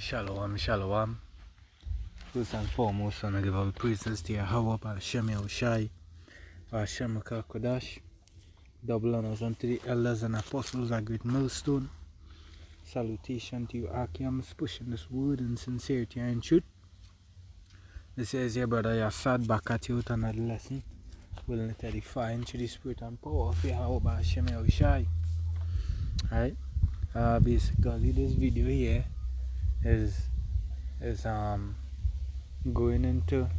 Shalom, shalom. First and foremost, I want to give all praises to Yahweh, Hashem Yahushai, Hashem Kodash. Double honors unto the elders and apostles at Great Millstone. Salutation to you, Akiams, pushing this word in sincerity and truth. This is your brother Yassad back at you with another lesson. Willing to edify into the spirit and power of Yahweh, Hashem Yahushai. Alright? Basically, this video here is going into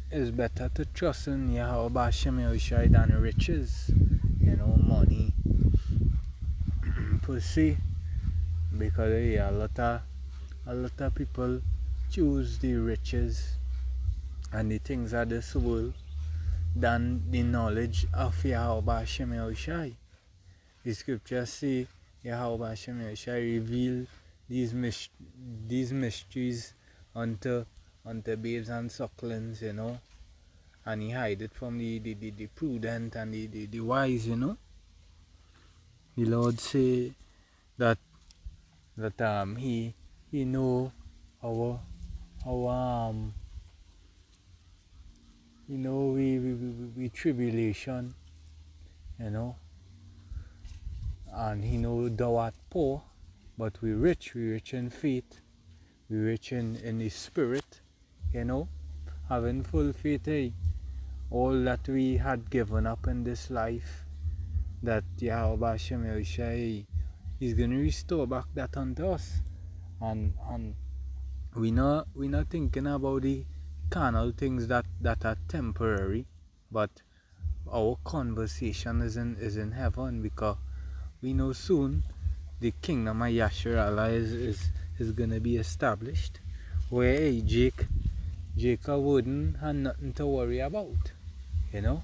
it's better to trust in Yahweh Hashem Yahushai than riches, money per se, because a lot of people choose the riches and the things of this world than the knowledge of Yahweh Hashem Yahushai. The scriptures say Yahweh Hashem Yahushai reveal these mysteries unto babes and sucklings, and he hide it from the prudent and the wise, The Lord say that he know our we tribulation, and he know thou art poor, but we rich in faith, we rich in the spirit, having full faith, all that we had given up in this life, that Yahweh Hashem Yahushai is going to restore back that unto us, and we not thinking about the carnal things that are temporary, but our conversation is in heaven, because we know soon the kingdom of Yasharallah is going to be established, where Jacob wouldn't have nothing to worry about, The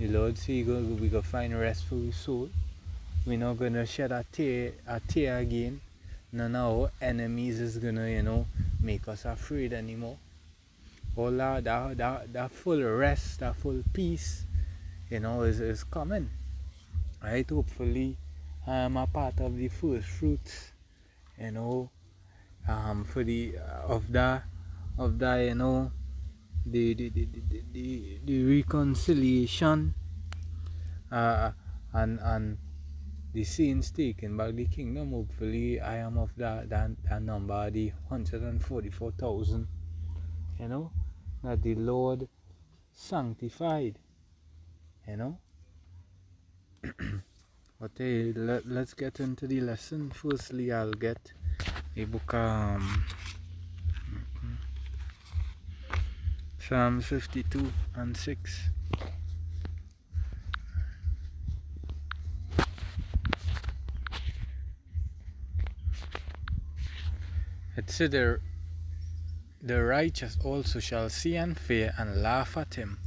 Lord say we go find rest for his soul. We're not going to shed a tear again. None of our enemies is going to, make us afraid anymore. All that full rest, that full peace, is coming. Right? Hopefully, I am a part of the first fruits, for the the reconciliation, and the saints taking back the kingdom. Hopefully, I am of that number, the 144,000, that the Lord sanctified, But hey, let's get into the lesson. Firstly, I'll get a book, Psalm 52 and 6. It said, the righteous also shall see and fear and laugh at him.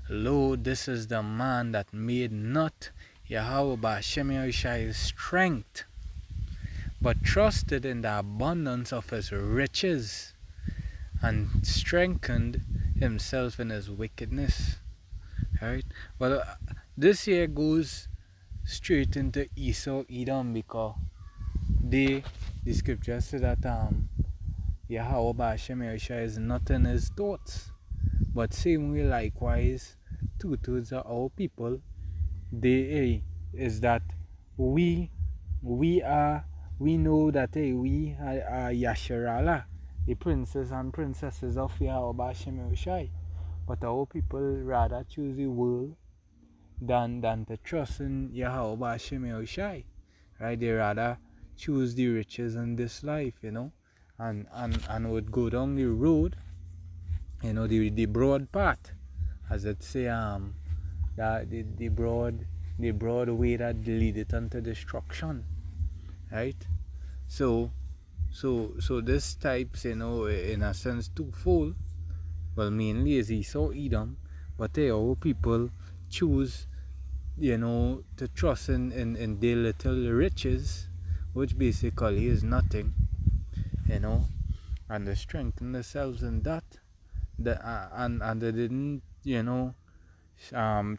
Lo, this is the man that made not Yahweh Hashem Yahushai's strength, but trusted in the abundance of his riches, and strengthened himself in his wickedness. Right? Well, this here goes straight into Esau Edom, because the scripture says that Yahweh Hashem Yahushai is not in his thoughts. But same way, likewise, 2/3 of our people, is that we know that we are Yasharallah, the princes and princesses of Yahweh Hashem Yahushai. But our people rather choose the world than to trust in Yahweh Hashem Yahushai. Right? They rather choose the riches in this life, and would go down the road, the broad path, as it say, that the broad way that leadeth unto destruction. Right? So this types, in a sense, twofold. Well, mainly is Esau Edom, but our people choose, to trust in their little riches, which basically is nothing, and they strengthen themselves in that, and they didn't,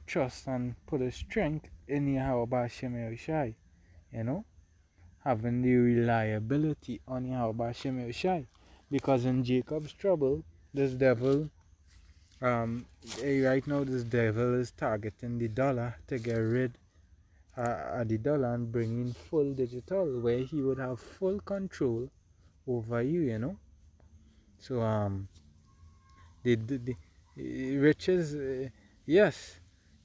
trust and put a strength in Yahweh Hashem Yahushai, having the reliability on Yahweh Hashem Yahushai. Because in Jacob's trouble, this devil, right now this devil is targeting the dollar to get rid of the dollar and bring in full digital, where he would have full control over you, you know. So the riches, yes,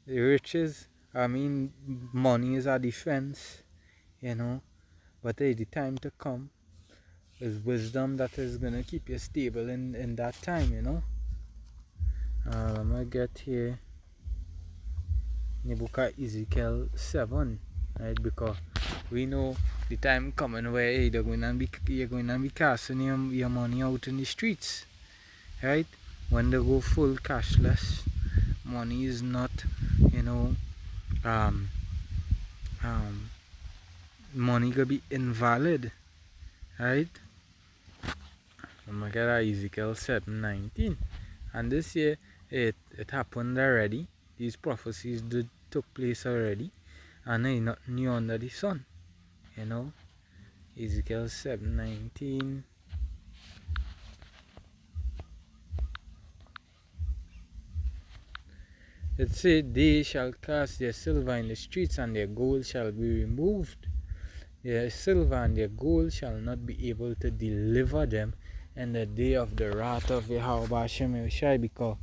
the riches, I mean, money is a defense, you know, but the time to come is wisdom that is going to keep you stable in that time, you know. I'm going to get here in the book of Ezekiel 7, right, because we know the time coming where you're going to be casting your money out in the streets, right? When they go full cashless, money is not, you know, money gonna be invalid, right? I'm gonna get Ezekiel 7:19, and this year it happened already. These prophecies took place already, and ain't not new under the sun, you know. Ezekiel 7:19. It said, they shall cast their silver in the streets, and their gold shall be removed. Their silver and their gold shall not be able to deliver them in the day of the wrath of Yahweh Hashem Yahushai, because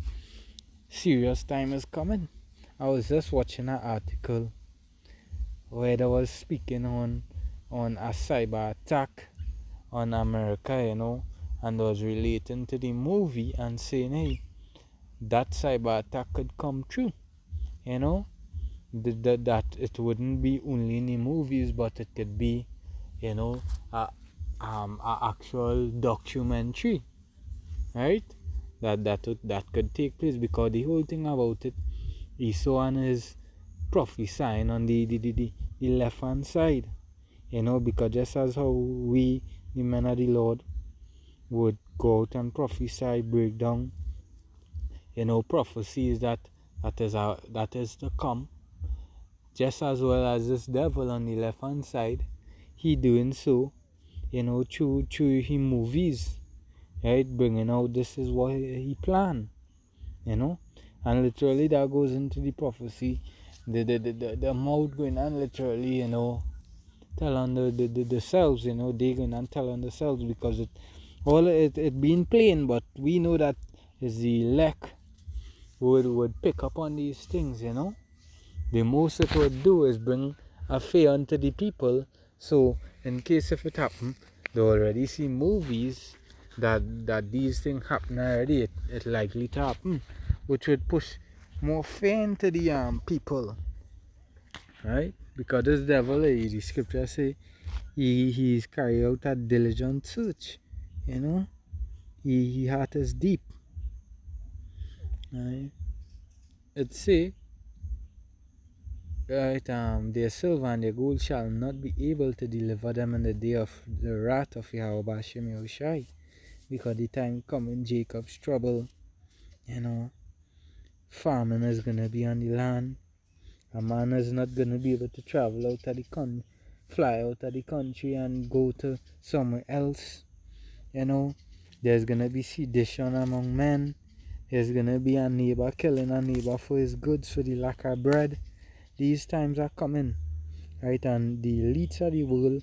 serious time is coming. I was just watching an article where they was speaking on a cyber attack on America, you know, and was relating to the movie and saying, hey, that cyber attack could come true, you know, that it wouldn't be only in the movies, but it could be, you know, a actual documentary, right? That could take place, because the whole thing about it, Esau is prophesying on the left hand side, you know, because just as how we, the men of the Lord, would go out and prophesy, break down, you know, prophecies that is to come, just as well as this devil on the left hand side, he doing so, you know, through his movies, right, bringing out this is what he planned, you know, and literally that goes into the prophecy, the mouth going and literally, you know, tell on the selves, you know, they going and tell on themselves, because it being plain, but we know that is the elect would pick up on these things, you know. The most it would do is bring a fear unto the people, so in case if it happen, they already see movies that these things happen already, it likely to happen, which would push more fear into the people, right? Because this devil, the scripture say, he's carry out a diligent search, you know. He heart is deep, right? It say, right, their silver and their gold shall not be able to deliver them in the day of the wrath of Yahweh Hashem Yahushai, because the time coming, Jacob's trouble, you know, farming is gonna be on the land. A man is not gonna be able to travel out of the country, fly out of the country and go to somewhere else, you know. There's gonna be sedition among men. There's gonna be a neighbor killing a neighbor for his goods, for the lack of bread. These times are coming, right? And the elites of the world,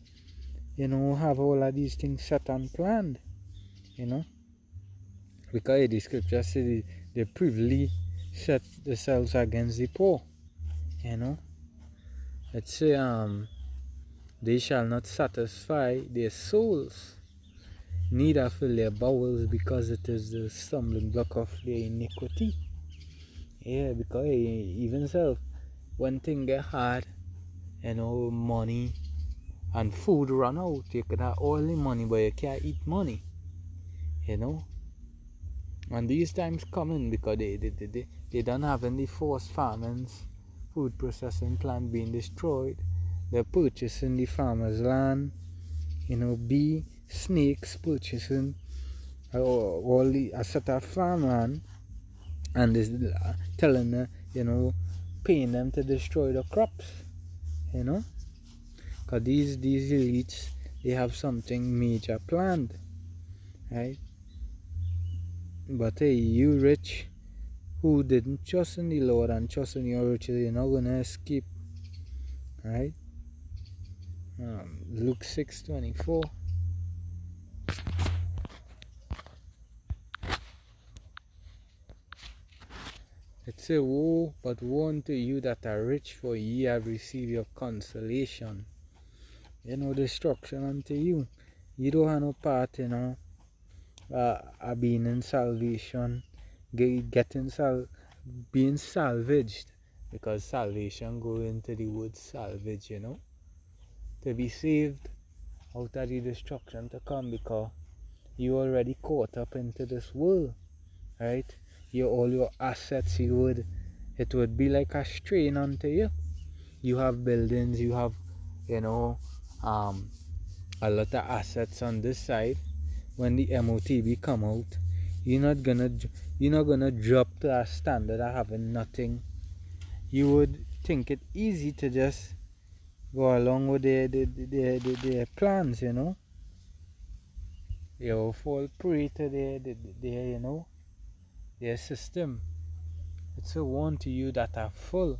you know, have all of these things set and planned, you know, because the scripture says they privily set themselves against the poor, you know. It say, they shall not satisfy their souls, neither fill their bowels, because it is the stumbling block of their iniquity. Yeah, because even self, when things get hard, you know, money and food run out, you could have all the money, but you can't eat money, you know. And these times coming, because they don't have any forced famines, food processing plant being destroyed, they're purchasing the farmers' land, you know, bee, snakes purchasing all the a set of farmland, and is telling you know, paying them to destroy the crops, you know, Because these elites, they have something major planned, right? But hey, you rich who didn't trust in the Lord and trust in your riches, you're not gonna escape, right? Luke 6:24. It says, woe, but woe unto you that are rich, for ye have received your consolation. Destruction unto you. You don't have no part, being in salvation, being salvaged, because salvation go into the word salvage, to be saved out of the destruction to come, because you already caught up into this world, right? All your assets, it would be like a strain unto you. You have buildings, you have, a lot of assets on this side. When the MOTB come out, you're not gonna drop to a standard of having nothing. You would think it easy to just go along with their plans, You will fall prey to their system. It's a warn to you that are full,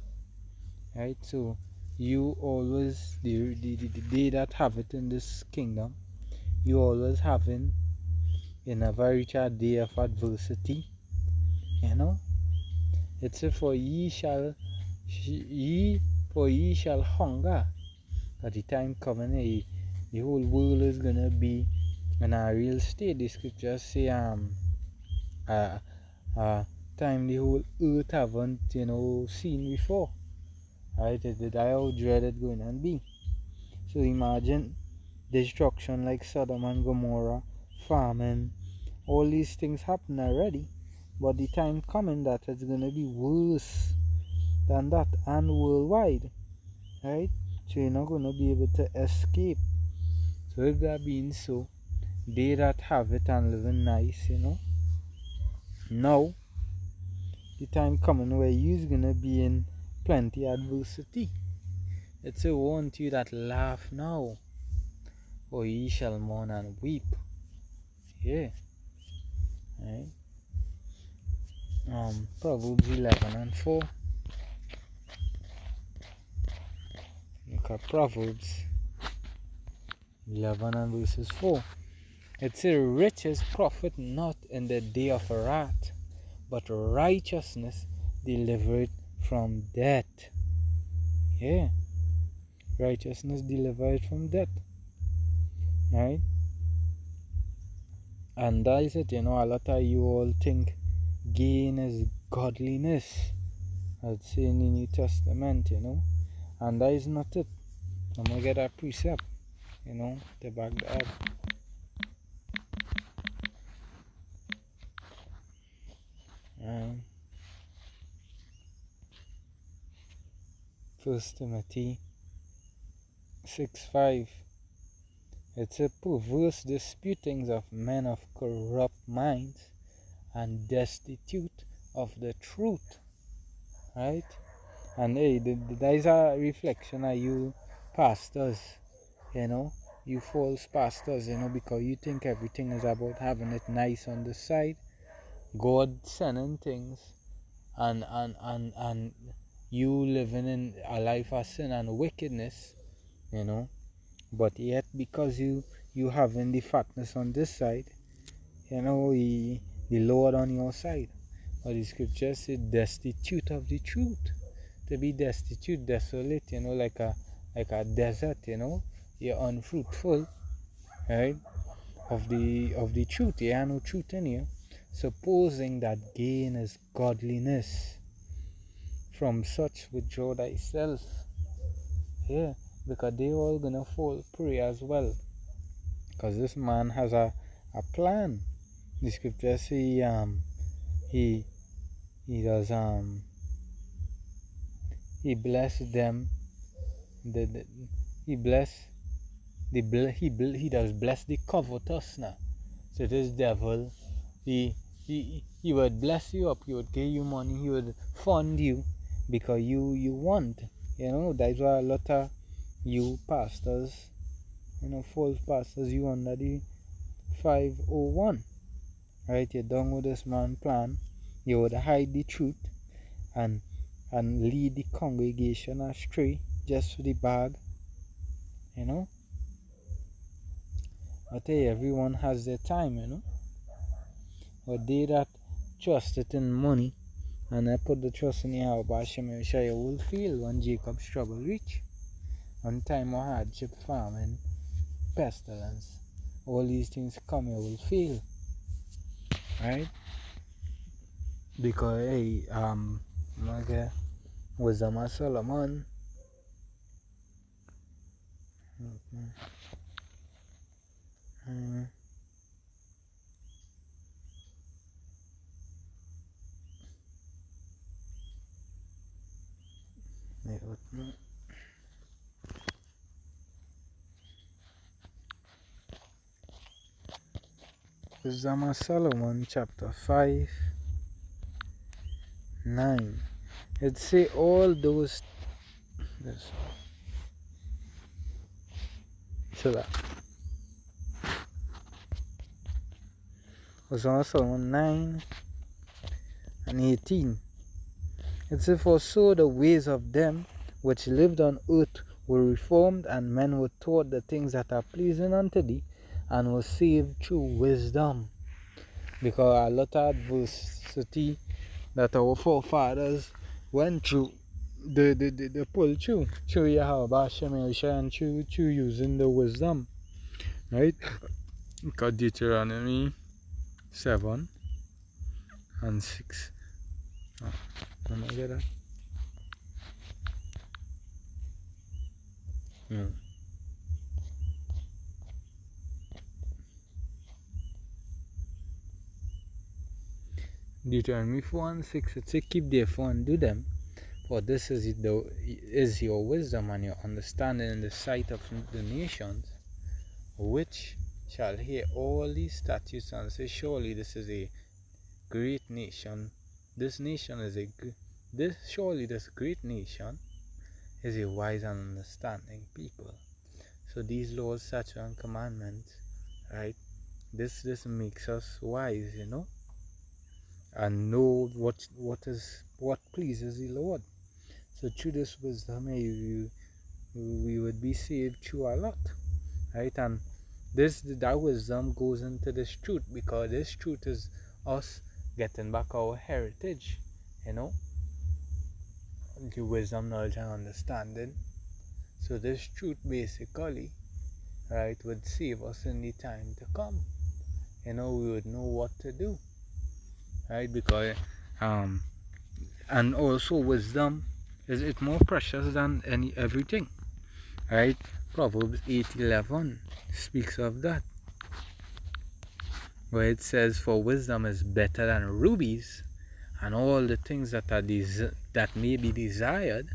right? So you always, they that have it in this kingdom, you always having in a very day of adversity, It's a for ye shall hunger. At the time coming, the whole world is gonna be in a real state. The scriptures say time the whole earth haven't seen before. Right? That's how dread it's going to be. So imagine destruction like Sodom and Gomorrah, famine, all these things happen already. But the time coming that it's gonna be worse than that and worldwide. Right? So you're not gonna be able to escape. So if that being so, they that have it and living nice, Now the time coming where you's gonna be in plenty adversity. It's a warn to you that laugh now, or ye shall mourn and weep. Yeah. Right? Proverbs 11:4. Look at Proverbs 11 and verses 4. It says, riches profit not in the day of wrath, but righteousness delivered from death. Yeah. Righteousness delivered from death. Right? And that is it, a lot of you all think gain is godliness. I'd say in the New Testament, And that is not it. I'm going to get a precept, to back that up. First Timothy 6:5. It's a perverse disputings of men of corrupt minds and destitute of the truth. Right? And hey, that is a reflection of you pastors, you false pastors, because you think everything is about having it nice on the side. God sending things and you living in a life of sin and wickedness, but yet because you having the fatness on this side, the Lord on your side. But the scripture says destitute of the truth. To be destitute, desolate, like a desert, you're unfruitful, right? Of the truth. You have no truth in you. Supposing that gain is godliness, from such withdraw thyself. Yeah, because they all gonna fall prey as well. Because this man has a plan. The scripture say he does he blessed them. He does bless the covetous now. So this devil, he would bless you up. He would give you money. He would fund you because you want. That's why a lot of you pastors, false pastors, you under the 501, right? You done with this man plan. You would hide the truth and lead the congregation astray just for the bag, you know. But hey, everyone has their time. But they that trusted in money and I put the trust in Yahweh Hashem Yeshua will feel when Jacob's trouble reach. One time of hardship, famine, pestilence, all these things come, you will feel. Right? Because hey, okay, Wisdom of Solomon. Wisdom of Solomon, chapter 5:9. It say all those. Yes. So that Wisdom of Solomon 9:18. It says, for so the ways of them which lived on earth were reformed, and men were taught the things that are pleasing unto thee, and were saved through wisdom. Because a lot of adversity that our forefathers went through, the pull through Yahweh Hashem Yeshua and through using the wisdom. Right? Because Deuteronomy 7:6. Can I get that? Yeah. Deuteronomy 4:6, it says, keep therefore and do them, for this is your wisdom and your understanding in the sight of the nations, which shall hear all these statutes and say, surely this is a great nation. This great nation is a wise and understanding people. So these laws, statutes, and commandments, right? This makes us wise, and know what pleases the Lord. So through this wisdom, we would be saved through a lot, right? And that wisdom goes into this truth, because this truth is us getting back our heritage, the wisdom, knowledge, and understanding. So this truth basically, right, would save us in the time to come. We would know what to do, right? Because and also wisdom is it more precious than everything, right? Proverbs 8:11 speaks of that, where it says, for wisdom is better than rubies, and all the things that may be desired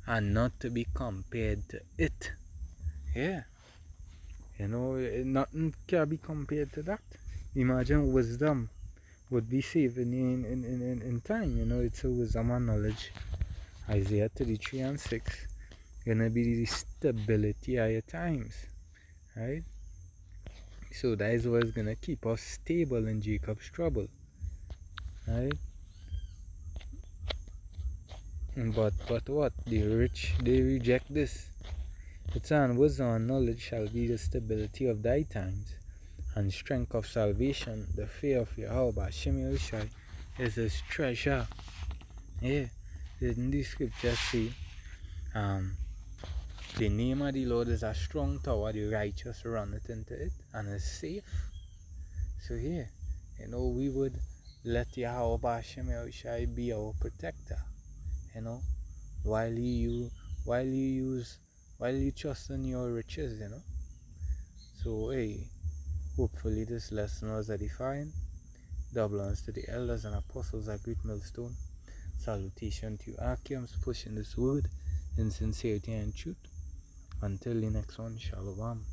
are not to be compared to it. Yeah, nothing can be compared to that. Imagine wisdom would be saving in time. It's a wisdom and knowledge. Isaiah 33:6. Gonna be the stability of your times, right? So that is what's gonna keep us stable in Jacob's trouble, right? But what? The rich, they reject this. It's on wisdom and knowledge shall be the stability of thy times, and strength of salvation. The fear of Yahweh Hashem Yeshua is his treasure. Yeah, didn't the scripture say, the name of the Lord is a strong tower, the righteous runneth into it, and is safe. So yeah, we would let Yahweh Hashem Yeshua be our protector. While you trust in your riches. So hey, hopefully this lesson was edifying. Double honors to the elders and apostles at Great Millstone. Salutation to you, Archeums, pushing this word in sincerity and truth. Until the next one, Shalom.